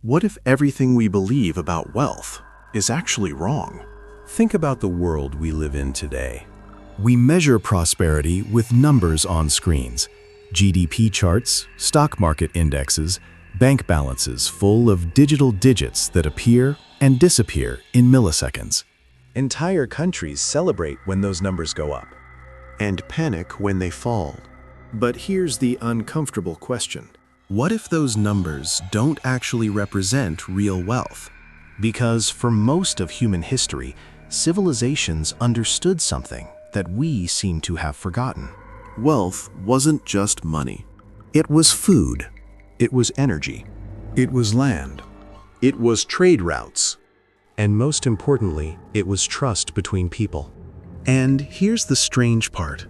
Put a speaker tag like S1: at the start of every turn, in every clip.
S1: What if everything we believe about wealth is actually wrong?
S2: Think about the world we live in today. We measure prosperity with numbers on screens, GDP charts, stock market indexes, bank balances full of digital digits that appear and disappear in milliseconds.
S3: Entire countries celebrate when those numbers go up.
S1: And panic when they fall.
S2: But here's the uncomfortable question. What if those numbers don't actually represent real wealth? Because for most of human history, civilizations understood something that we seem to have forgotten.
S1: Wealth wasn't just money.
S2: It was food.
S1: It was energy.
S2: It was land.
S1: It was trade routes.
S2: And most importantly, it was trust between people.
S1: And here's the strange part.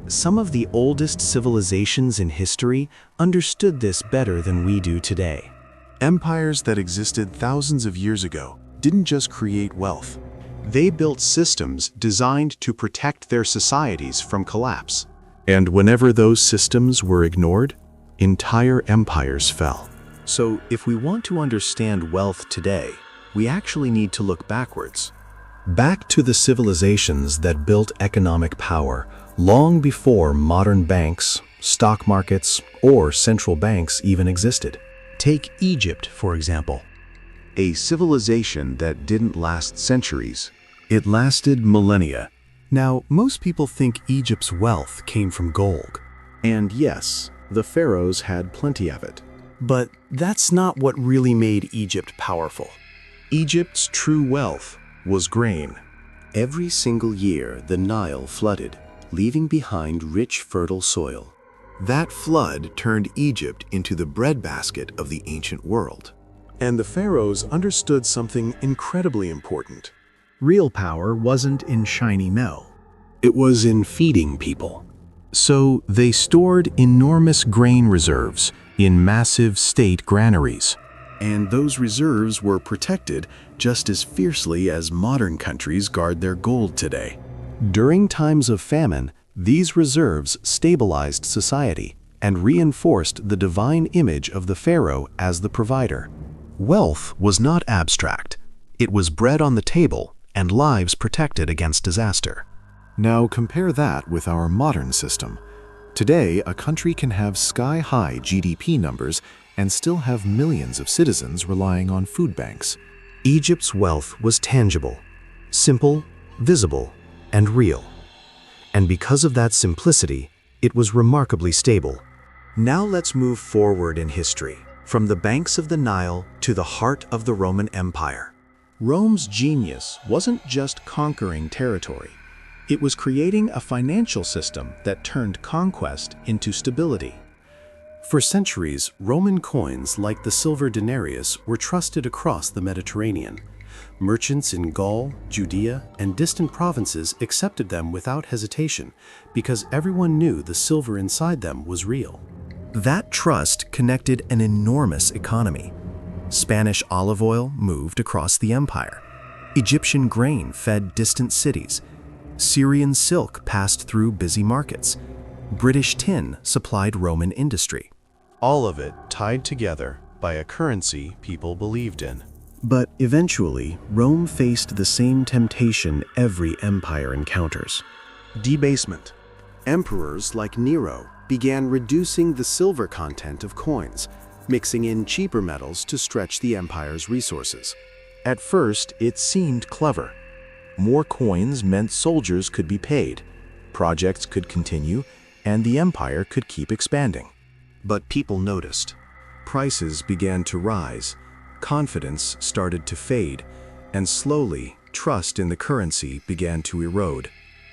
S3: Some of the oldest civilizations in history understood this better than we do today.
S1: Empires that existed thousands of years ago didn't just create wealth. They built systems designed to protect their societies from collapse. And whenever those systems were ignored, entire empires fell.
S3: So if we want to understand wealth today, we actually need to look backwards.
S2: Back to the civilizations that built economic power long before modern banks, stock markets, or central banks even existed. Take Egypt, for example.
S1: A civilization that didn't last centuries.
S2: It lasted millennia. Now, most people think Egypt's wealth came from gold.
S1: And yes, the pharaohs had plenty of it.
S2: But that's not what really made Egypt powerful.
S1: Egypt's true wealth was grain.
S2: Every single year, the Nile flooded, leaving behind rich, fertile soil.
S1: That flood turned Egypt into the breadbasket of the ancient world. And the pharaohs understood something incredibly important.
S2: Real power wasn't in shiny metal. It was in feeding people. So they stored enormous grain reserves in massive state granaries. And those reserves were protected just as fiercely as modern countries guard their gold today. During times of famine, these reserves stabilized society and reinforced the divine image of the pharaoh as the provider.
S1: Wealth was not abstract. It was bread on the table and lives protected against disaster. Now compare that with our modern system. Today, a country can have sky-high GDP numbers and still have millions of citizens relying on food banks.
S2: Egypt's wealth was tangible, simple, visible, and real. And because of that simplicity, it was remarkably stable.
S3: Now let's move forward in history, from the banks of the Nile to the heart of the Roman Empire.
S1: Rome's genius wasn't just conquering territory. It was creating a financial system that turned conquest into stability.
S2: For centuries, Roman coins like the silver denarius were trusted across the Mediterranean. Merchants in Gaul, Judea, and distant provinces accepted them without hesitation because everyone knew the silver inside them was real. That trust connected an enormous economy. Spanish olive oil moved across the empire. Egyptian grain fed distant cities. Syrian silk passed through busy markets. British tin supplied Roman industry.
S1: All of it tied together by a currency people believed in.
S2: But eventually, Rome faced the same temptation every empire encounters.
S1: Debasement. Emperors like Nero began reducing the silver content of coins, mixing in cheaper metals to stretch the empire's resources. At first, it seemed clever. More coins meant soldiers could be paid, projects could continue, and the empire could keep expanding. But people noticed. Prices began to rise, confidence started to fade, and slowly, trust in the currency began to erode.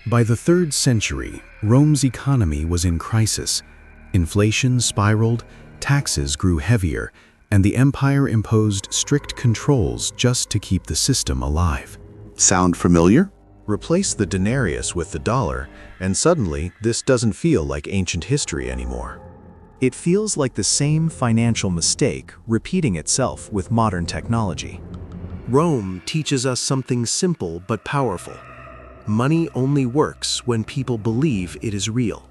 S2: By the 3rd century, Rome's economy was in crisis. Inflation spiraled, taxes grew heavier, and the empire imposed strict controls just to keep the system alive.
S1: Sound familiar? Replace the denarius with the dollar, and suddenly this doesn't feel like ancient history anymore.
S3: It feels like the same financial mistake repeating itself with modern technology.
S2: Rome teaches us something simple but powerful. Money only works when people believe it is real.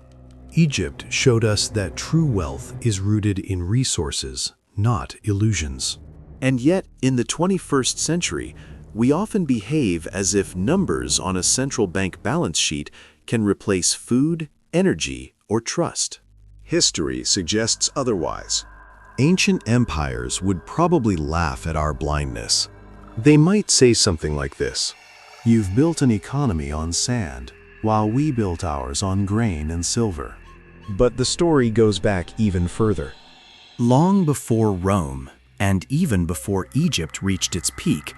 S2: Egypt showed us that true wealth is rooted in resources, not illusions.
S3: And yet, in the 21st century, we often behave as if numbers on a central bank balance sheet can replace food, energy, or trust.
S1: History suggests otherwise. Ancient empires would probably laugh at our blindness. They might say something like this: "You've built an economy on sand, while we built ours on grain and silver." But the story goes back even further.
S2: Long before Rome, and even before Egypt reached its peak,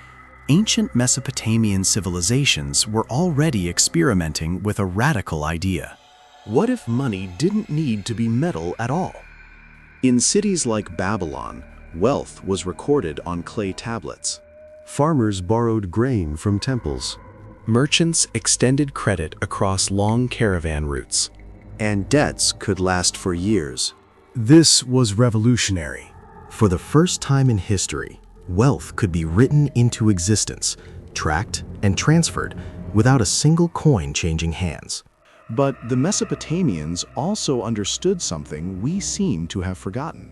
S2: ancient Mesopotamian civilizations were already experimenting with a radical idea.
S1: What if money didn't need to be metal at all? In cities like Babylon, wealth was recorded on clay tablets. Farmers borrowed grain from temples.
S2: Merchants extended credit across long caravan routes.
S1: And debts could last for years.
S2: This was revolutionary.
S1: For the first time in history, wealth could be written into existence, tracked and transferred without a single coin changing hands. But the Mesopotamians also understood something we seem to have forgotten.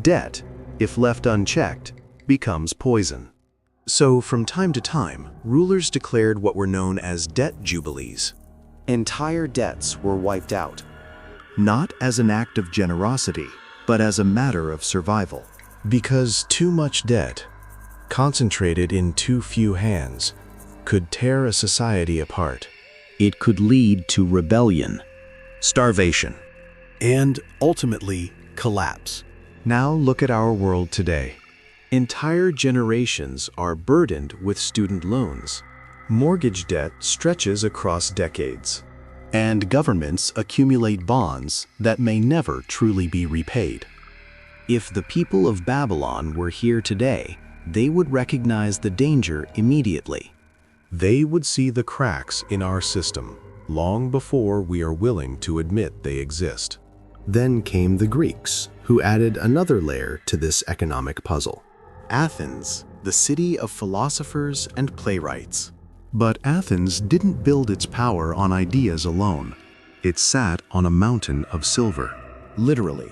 S1: Debt, if left unchecked, becomes poison. So from time to time, rulers declared what were known as debt jubilees. Entire debts were wiped out, not as an act of generosity, but as a matter of survival. Because too much debt, concentrated in too few hands, could tear a society apart. It could lead to rebellion, starvation,
S2: And ultimately, collapse.
S1: Now look at our world today. Entire generations are burdened with student loans. Mortgage debt stretches across decades. And governments accumulate bonds that may never truly be repaid. If the people of Babylon were here today, they would recognize the danger immediately. They would see the cracks in our system long before we are willing to admit they exist. Then came the Greeks, who added another layer to this economic puzzle. Athens, the city of philosophers and playwrights. But Athens didn't build its power on ideas alone. It sat on a mountain of silver. Literally.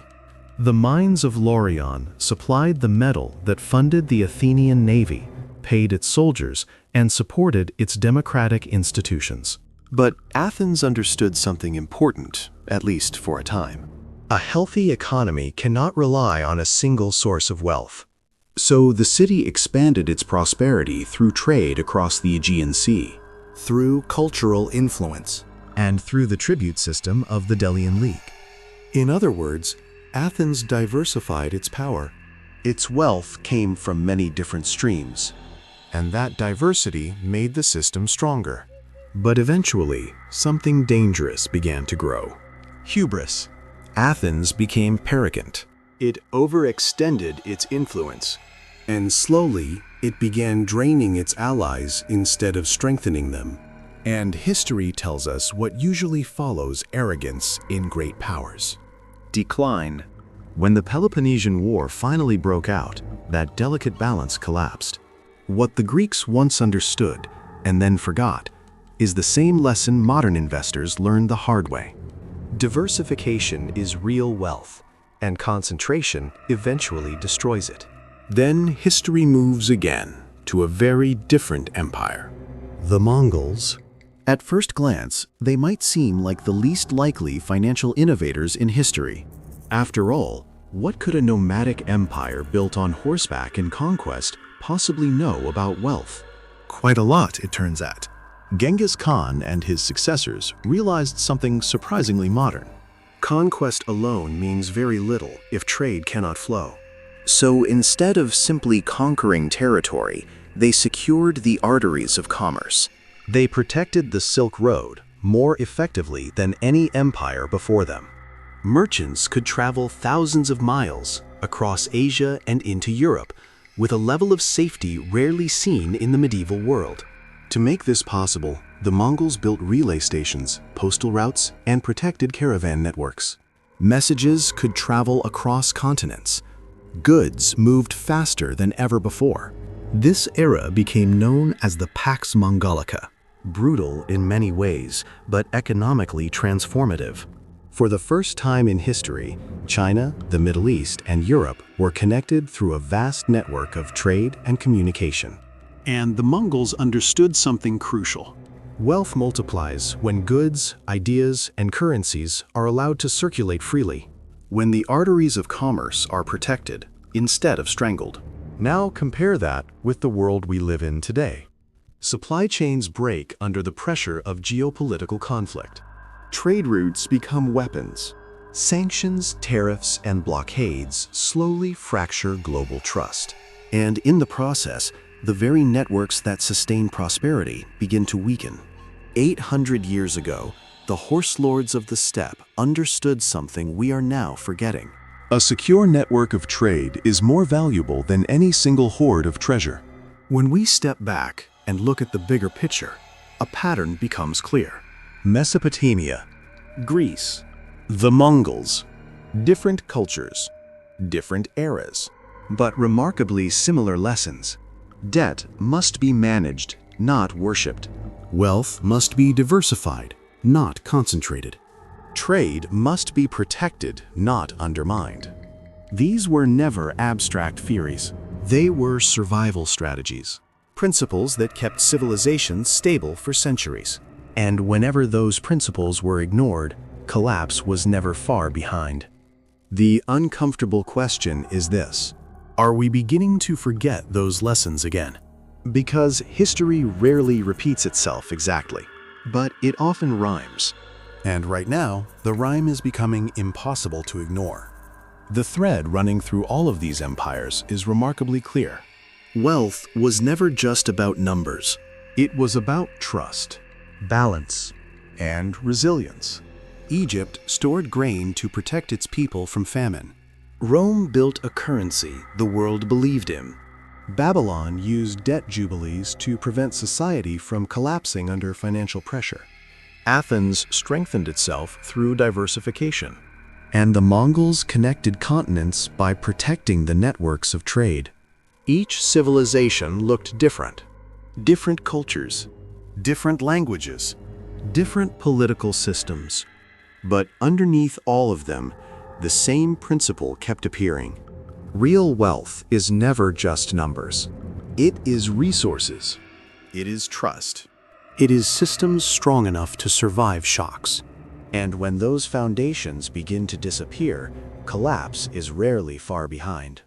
S1: The mines of Laurion supplied the metal that funded the Athenian navy, paid its soldiers, and supported its democratic institutions. But Athens understood something important, at least for a time. A healthy economy cannot rely on a single source of wealth. So the city expanded its prosperity through trade across the Aegean Sea,
S2: Through cultural influence.
S1: and through the tribute system of the Delian League. In other words, Athens diversified its power. Its wealth came from many different streams, and that diversity made the system stronger. But eventually, something dangerous began to grow. Hubris. Athens became arrogant. It overextended its influence. And slowly, it began draining its allies instead of strengthening them. And history tells us what usually follows arrogance in great powers. Decline. When the Peloponnesian War finally broke out, that delicate balance collapsed. What the Greeks once understood, and then forgot, is the same lesson modern investors learned the hard way. Diversification is real wealth, and concentration eventually destroys it. Then history moves again to a very different empire. The Mongols. At first glance, they might seem like the least likely financial innovators in history. After all, what could a nomadic empire built on horseback and conquest possibly know about wealth? Quite a lot, it turns out. Genghis Khan and his successors realized something surprisingly modern. Conquest alone means very little if trade cannot flow. So instead of simply conquering territory, they secured the arteries of commerce. They protected the Silk Road more effectively than any empire before them. Merchants could travel thousands of miles across Asia and into Europe with a level of safety rarely seen in the medieval world. To make this possible, the Mongols built relay stations, postal routes, and protected caravan networks. Messages could travel across continents. Goods moved faster than ever before. This era became known as the Pax Mongolica, brutal in many ways, but economically transformative.
S2: For the first time in history, China, the Middle East, and Europe were connected through a vast network of trade and communication.
S1: And the Mongols understood something crucial.
S2: Wealth multiplies when goods, ideas, and currencies are allowed to circulate freely.
S1: When the arteries of commerce are protected instead of strangled.
S3: Now compare that with the world we live in today. Supply chains break under the pressure of geopolitical conflict. Trade routes become weapons. Sanctions, tariffs, and blockades slowly fracture global trust.
S1: And in the process, the very networks that sustain prosperity begin to weaken. 800 years ago, the horse lords of the steppe understood something we are now forgetting.
S3: A secure network of trade is more valuable than any single hoard of treasure.
S1: When we step back and look at the bigger picture, a pattern becomes clear.
S3: Mesopotamia,
S1: Greece, the Mongols, different cultures, different eras, but remarkably similar lessons. Debt must be managed, not worshipped.
S2: Wealth must be diversified, not concentrated.
S3: Trade must be protected, not undermined.
S1: These were never abstract theories. They were survival strategies, principles that kept civilizations stable for centuries.
S2: And whenever those principles were ignored, collapse was never far behind.
S1: The uncomfortable question is this: are we beginning to forget those lessons again? Because history rarely repeats itself exactly, but it often rhymes.
S2: And right now, the rhyme is becoming impossible to ignore.
S1: The thread running through all of these empires is remarkably clear. Wealth was never just about numbers. It was about trust, balance, and resilience. Egypt stored grain to protect its people from famine. Rome built a currency the world believed in. Babylon used debt jubilees to prevent society from collapsing under financial pressure. Athens strengthened itself through diversification.
S2: And the Mongols connected continents by protecting the networks of trade.
S1: Each civilization looked different. Different cultures, different languages, different political systems. But underneath all of them, the same principle kept appearing. Real wealth is never just numbers. It is resources. It is trust.
S2: It is systems strong enough to survive shocks.
S1: And when those foundations begin to disappear, collapse is rarely far behind.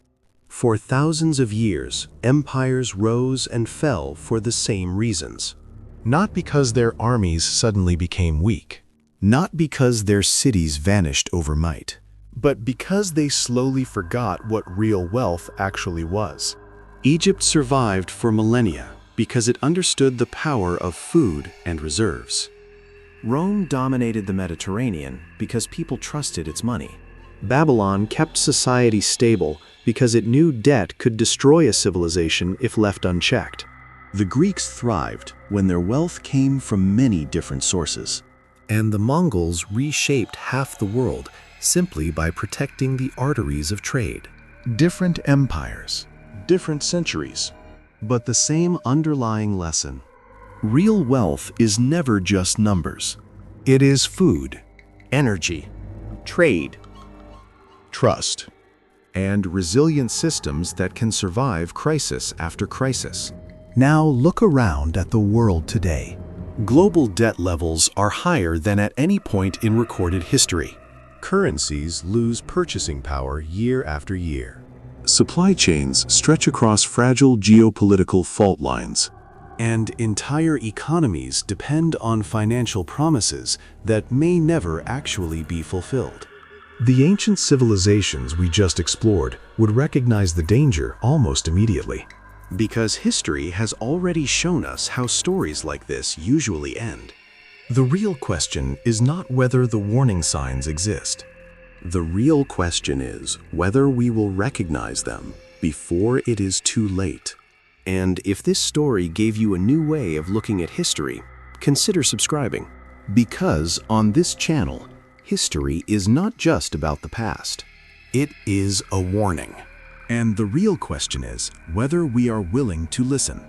S2: For thousands of years, empires rose and fell for the same reasons.
S3: Not because their armies suddenly became weak.
S1: Not because their cities vanished overnight, but because they slowly forgot what real wealth actually was. Egypt survived for millennia because it understood the power of food and reserves. Rome dominated the Mediterranean because people trusted its money. Babylon kept society stable because it knew debt could destroy a civilization if left unchecked. The Greeks thrived when their wealth came from many different sources.
S2: And the Mongols reshaped half the world simply by protecting the arteries of trade.
S1: Different empires, different centuries, but the same underlying lesson. Real wealth is never just numbers. It is food, energy, trade, trust, and resilient systems that can survive crisis after crisis. Now look around at the world today. Global debt levels are higher than at any point in recorded history.
S3: Currencies lose purchasing power year after year.
S4: Supply chains stretch across fragile geopolitical fault lines.
S1: And entire economies depend on financial promises that may never actually be fulfilled.
S3: The ancient civilizations we just explored would recognize the danger almost immediately.
S1: Because history has already shown us how stories like this usually end.
S3: The real question is not whether the warning signs exist.
S1: The real question is whether we will recognize them before it is too late. And if this story gave you a new way of looking at history, consider subscribing. Because on this channel, history is not just about the past. It is a warning. And the real question is whether we are willing to listen.